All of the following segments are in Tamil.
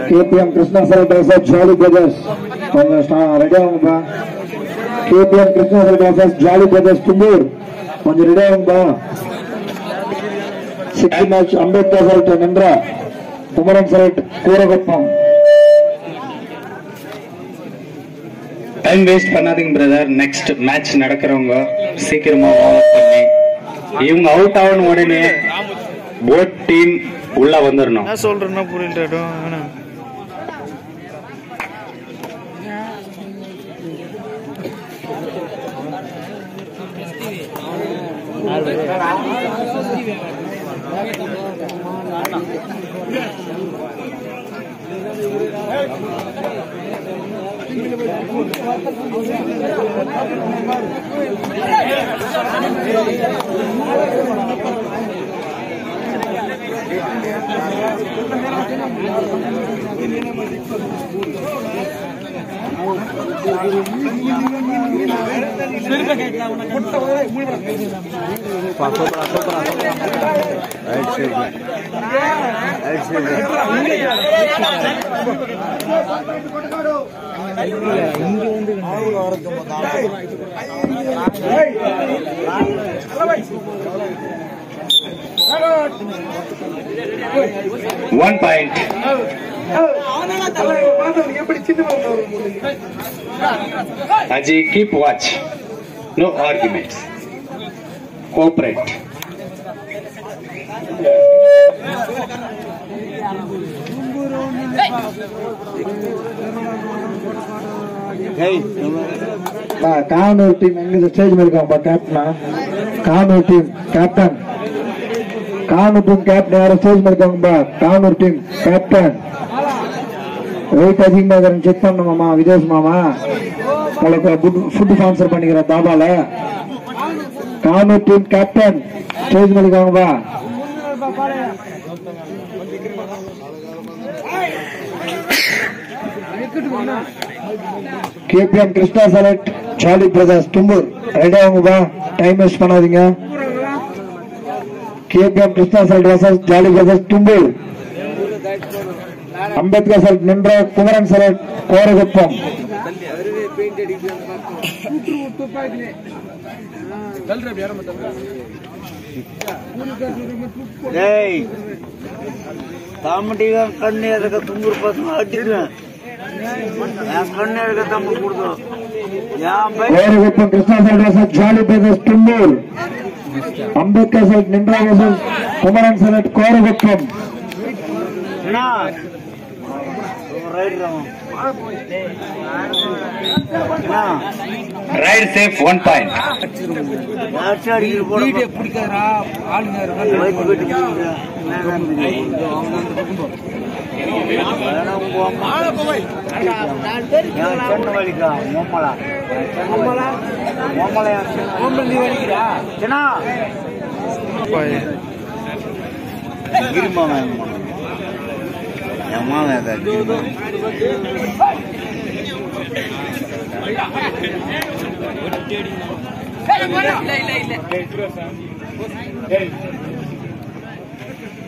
KPM Krishna Select versus Jolly Brothers. Ready ஆகும்பா. KPM Krishna Select versus Jolly Brothers Tumbur. கொஞ்சம் ரெடி ஆகும்பா. 6th match அம்பேத்கர் Select நின்றா. Kumaran Select Koorakuppam. Time waste பண்ணாதீங்க பிரதர். நெக்ஸ்ட் மேட்ச் நடக்கிறவங்க சீக்கிரமா வார்ம் பண்ணி இவங்க அவுட் ஆகணும் உடனே போட் டீம் உள்ள வந்துடணும். நான் சொல்றேன்னா புரியலடா. One point. Ajay, keep watch. No arguments. Cooperate. Kanur team எங்க ஸ்டேஜ் மேல இருக்காங்க கேப்டனா. Kanur team captain. Kanur team captain யாரும் ஸ்டேஜ் மேல இருக்காங்க. Kanur team captain. வெயிட் அதிகமா செக் பண்ணுமாமா விதேஷ் மாமா. உங்களுக்கு ஃபுட் ஸ்பான்சர் பண்ணிக்கிற தாபால. கானூர் டீம் கேப்டன் ஸ்டேஜ் மேல இருக்காங்க. KPM Krishna Select Jolly Brothers Tumbur. Ready ஆகும்பா. டைம் வேஸ்ட் பண்ணாதீங்க. KPM Krishna Select versus Jolly Brothers Tumbur. Ambedkar Select நின்ற குமரன் Select கோரகுப்பம். காமெடியா கண்ணு எதுக்கு தும்பூர் பசங்க அடிக்கிறேன். கோரகுப்பம் Krishna Select versus Jolly Brothers Tumbur. Ambedkar Select நின்ற versus Kumaran Select கோரகுப்பம். Ride safe 1 point.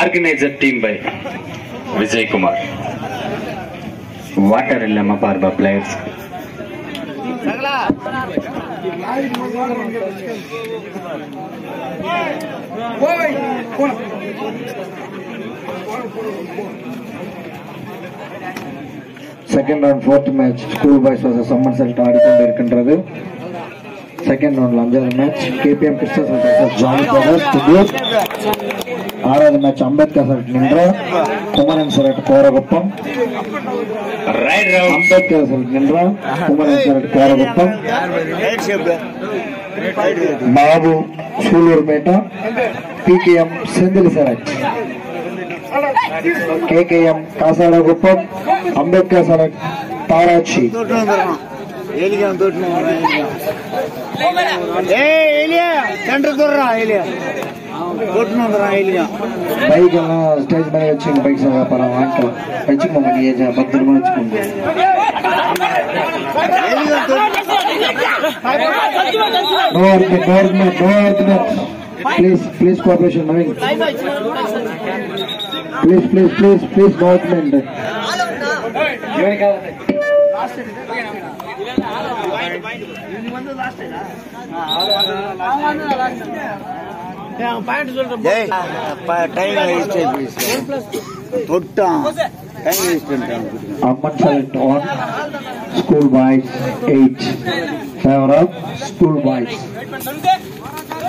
Organizer team by Vijay Kumar. Water illama parba players. Second round fourth match school boys versus Summer Select ஆடிக்கொண்டிருக்கின்றது. Second round அஞ்சாவது match KPM Krishna Select versus Jolly Brothers Tumbur. ஆறாவது மேட்ச் அம்பேத்கர் Select நின்ற குமரன் Select கோரகுப்பம். அம்பேத்கர் Select நின்ற Kumaran Select Korakuppam. Babu Sullurpet PKM Senthil Select. KKM Kasadakuppam. Ambedkar Select Tharatchi. Bike எல்லாம் ஸ்டேஜ் மேலே வச்சுக்கோங்க. பைக் வியாபாரம் வாங்கிக்கலாம். வச்சுக்கோங்க. நீ பத்திரமா வச்சுக்கோங்க. No argument. Please cooperation, Naveen. Please movement. Amman select on school boys 8. Favor of school boys.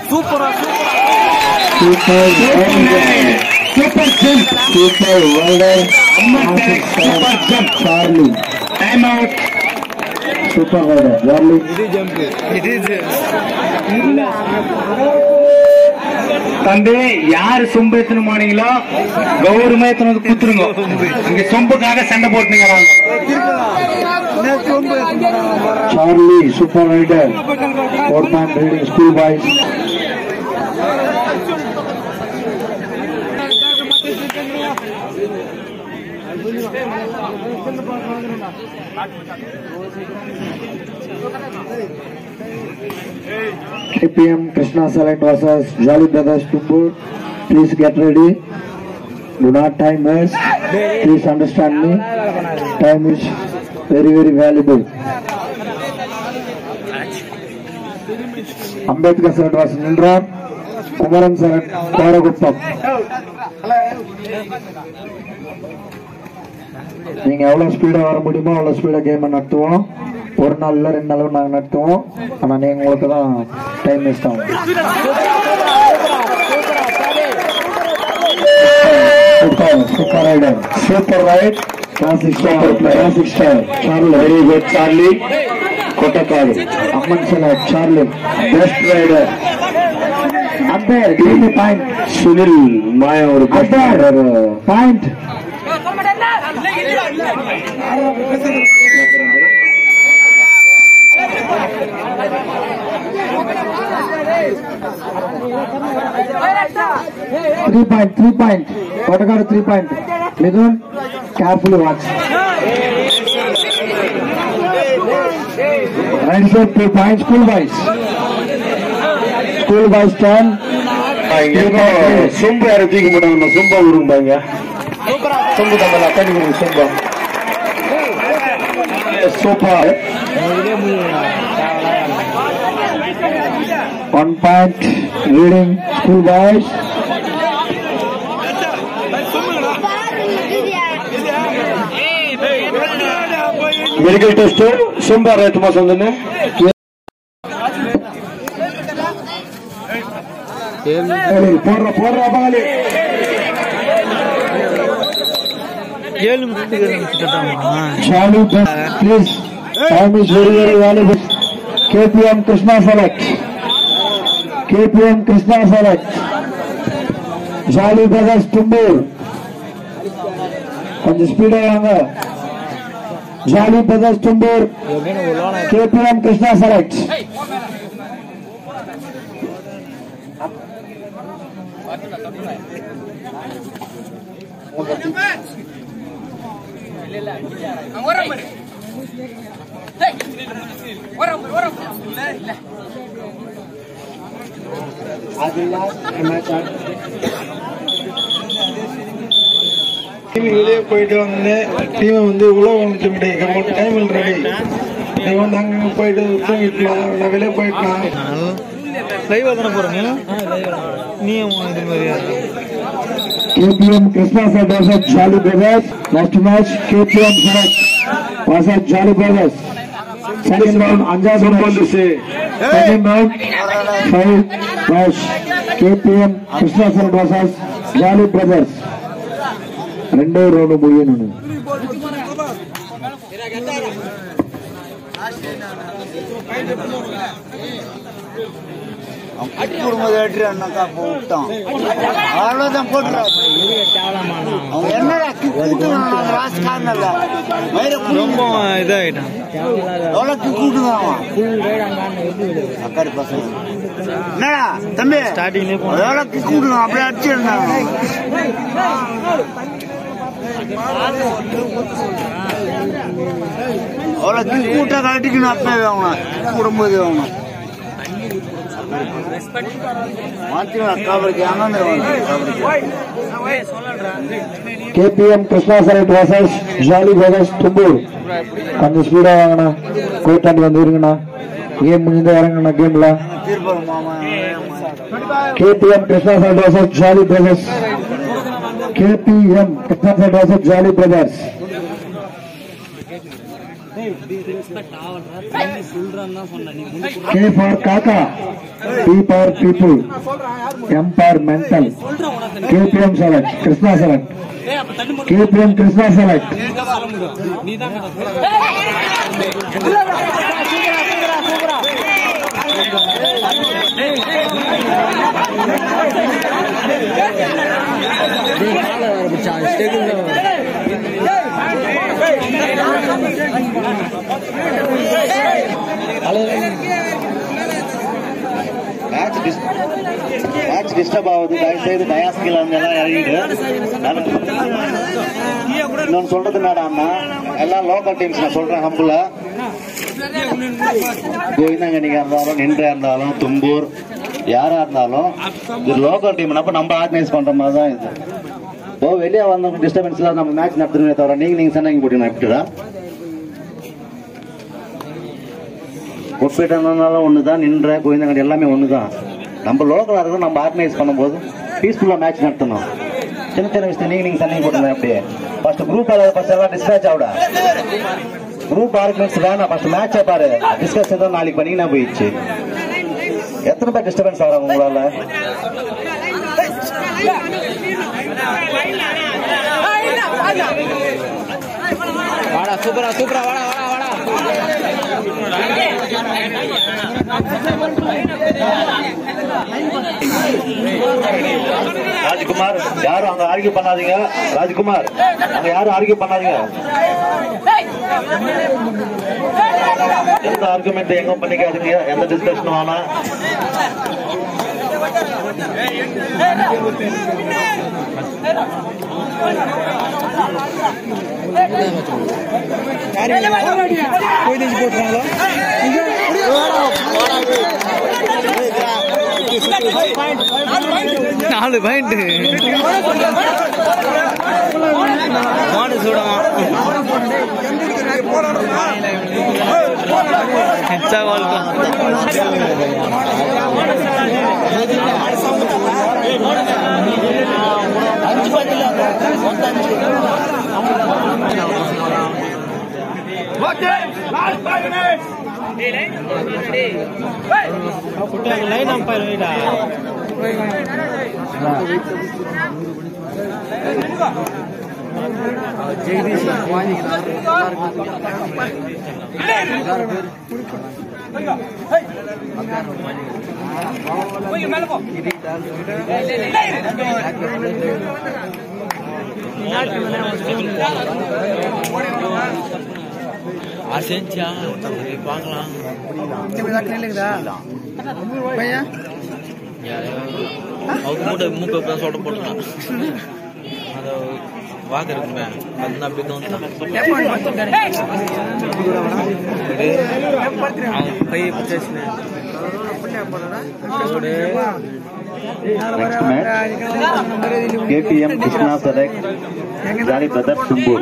Super well done. Super jump. Charlie. Time out. Super well done. Charlie. தம்பி யாரு சொம்பு எத்தனை போனீங்களோ கௌரவமா எத்தனை குத்துருங்க. இங்க சொம்புக்காக சண்டை போட்டுங்கிறாங்க. Charlie, super rider. 4-man reading school boys. KPM Krishna Select versus Jolly Brothers Tumbur. Please get ready. Do not time waste. Please understand me. Time is very valuable. Ambedkar Select versus Nilram. Kumaran Select Koraguttam. நீங்க எவ்வளவு ஸ்பீடா வர முடியுமோ அவ்வளவு ஸ்பீடா கேம் நடத்துவோம். ஒரு நாள்ல 2 நாள் நாங்க நடத்துவோம். ஆனா நீங்க உங்களுக்கு தான் டைம் வேஸ்ட் ஆகும். Super rider, super right, classic star, Charlie, very good Charlie, Kottakadu, Amman select, Charlie, best rider. Umpire, give me point. Sunil Maya ஒரு point. 3 point. Kottagadu 3 point. Midun, carefully watch. Right side 2 points. School boys 10. சொம்பு யாரை தூக்க மாட்டாங்க. சொம்பா விடுங்க. சொம்பு தம்பல தண்ணி கொடுங்க. சொம்பா super. 1 point reading school boys. Medical test सोमवार है तुम्हारे संग में पोर्रा बाले चालू please time is very valuable. KPM Krishna Select Jolly Brothers Tumbur கொஞ்சம் ஸ்பீடா வாங்க. Jolly Brothers Tumbur, KPM Krishna Select. வெளியே போயிட்டு வந்து டீமை வந்து உழவு வந்துட்டு கிடையாது. Time ready. நீ வந்து அங்க போயிட்டு தூங்கிக்கலாம். நான் வெளியே போயிட்டேன். லைவா தானே போறீங்க நீ இந்த மாதிரி. KPM Krishna Select versus Jolly Brothers. Next match KPM Select versus Jolly Brothers. Second round अंजाज बंद से. Second round 5 match KPM Krishna Select versus Jolly Brothers. రెండో రౌండ్ ముగియను. அண்ணாக்கா போட்டான் அவ்வளவுதான் போட்டுறான். என்னடா ரொம்ப இதாயிட்டான். எவ்வளவு கூட்டுதான் அக்காடி பசங்க. என்னடா தம்பி ஸ்டார்டிங்ல எவ்வளவு கூட்டுதான் அப்படியே அடிச்சிருந்தாங்க. அவ்வளவு கூட்ட கழட்டிக்கணும். அப்பவே வாங்கணும் கூடும்போது வாங்கணும். KPM Krishna Select versus Jolly Brothers Tumbur. கொஞ்சம் ஸ்பீடா வாங்கண்ணா, கோயிட்டாண்டி வந்து இருங்கண்ணா. கேம் முடிஞ்சா இறங்கண்ணா கேம்ல. KPM Krishna Select versus Jolly Brothers. KPM Krishna Select versus Jolly Brothers. K for Kaka, P for people, M for mental. KPM Select, Krishna Select. KPM Krishna Select. Match disturb ஆகுது. தயவுசெய்து டயாஸ்கில் எல்லாம் இறங்கிட்டு இன்னொன்னு சொல்றது என்னடான்னா, எல்லாம் லோக்கல் டீம்ஸ் நான் சொல்றேன். ஹம்புல கோவிந்தாங்கனிக்கா இருந்தாலும், நின்றா இருந்தாலும், தும்பூர் யாரா இருந்தாலும் இது லோக்கல் டீம். நம்ம ஆர்கனைஸ் பண்ற மாதிரி தான் இது. இப்போ வெளியே வந்தவங்க டிஸ்டர்பன்ஸ் எல்லாம் நம்ம மேட்ச் நடத்துறமே தவிர நீங்க சண்டைக்கு போட்டீங்க எப்படிடா ஒப்பேட்டா இருந்தாலும் ஒண்ணுதான், நின்ற கோவிந்தாங்கடி எல்லாமே ஒண்ணுதான். நம்ம லோக்கலா இருக்கோம். நம்ம ஆர்கனைஸ் பண்ணும்போது பீஸ்ஃபுல்லா மேட்ச் நடத்தணும். சின்ன சின்ன விஷயம் நீங்க சண்டைக்கு போட்டீங்க அப்படியே. ஃபர்ஸ்ட் குரூப் ஃபர்ஸ்ட் எல்லாம் டிஸ்பேச் ஆகுடா. குரூப் ஆர்கனைஸ் வேணாம். ஃபர்ஸ்ட் மேட்சை பாரு. டிஸ்கஸ் தான் நாளைக்கு பண்ணீங்கன்னா போயிடுச்சு. எத்தனை பேர் டிஸ்டர்பன்ஸ் ஆகிறாங்க உங்களால? வாடா சூப்பரா சூப்பரா வாடா வாடா வாடா. ராஜ்குமார் யாரும் அங்க ஆர்கியூ பண்ணாதீங்க. ராஜ்குமார் அங்க யாரும் ஆர்கியூ பண்ணாதீங்க. எந்த ஆர்குமெண்ட் எங்க பண்ணிக்காதீங்க. எந்த டிஸ்கஷன் வேணாம். நாலு பாயிண்ட் மாடு சூடமா லைன் அம்பையர் வைடா. ஜெகதீஷ் பார்க்கலாம். அவங்க மூக்க சொல்ல போட்டுலாம். அது வாங்க இருக்குமே அது அப்படி தோணுதான். அவங்க கை பிரச்சனை KPM Krishna Select Jolly Brothers Tumbur.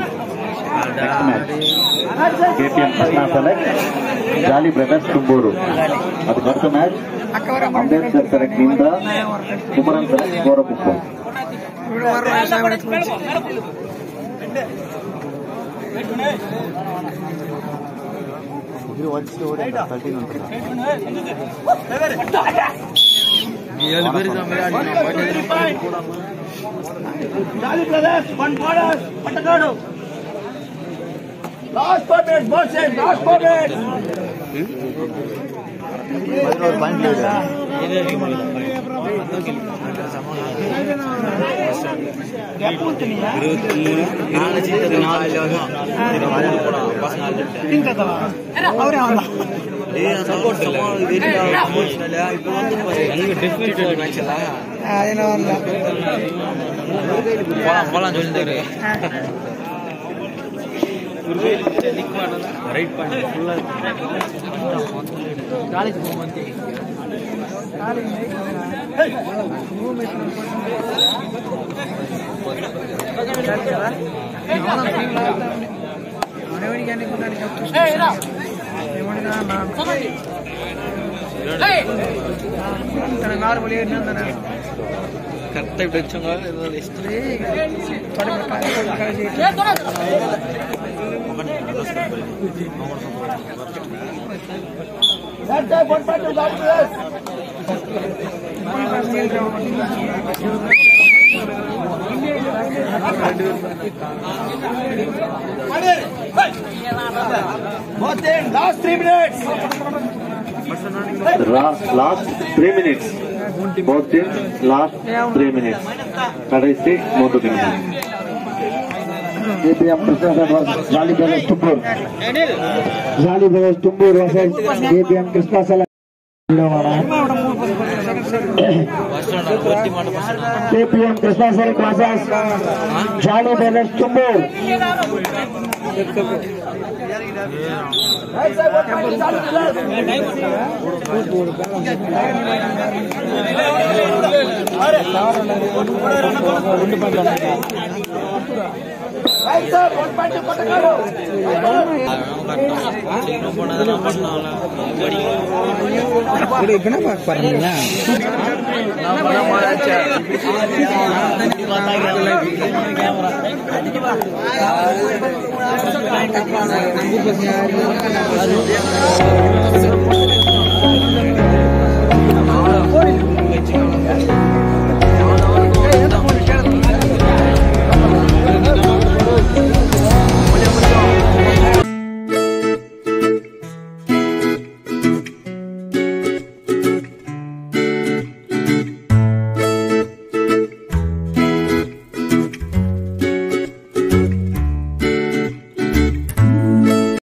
Next match KPM Krishna Select Jolly Brothers Tumbur. அதுக்கு அடுத்த மேட்ச் அம்பேத்கர் செலக்ட் நின்றா, குமரன் செலக்ட் கோரக்குப்பம். ரைட் பண்ணி ஃபுல்லா காலேஜ் போகும்போது கரெக்டாக இப்படி வச்சவங்க Last 3 minutes. Last 3 minutes. Both teams last 3 minutes. கடைசி 3 நிமிடம். JPM Krishna versus Jolly Brothers Tumbur. Jolly Brothers Tumbur versus JPM Krishna Sala. JPM Krishna Sala versus Jolly Brothers Tumbur.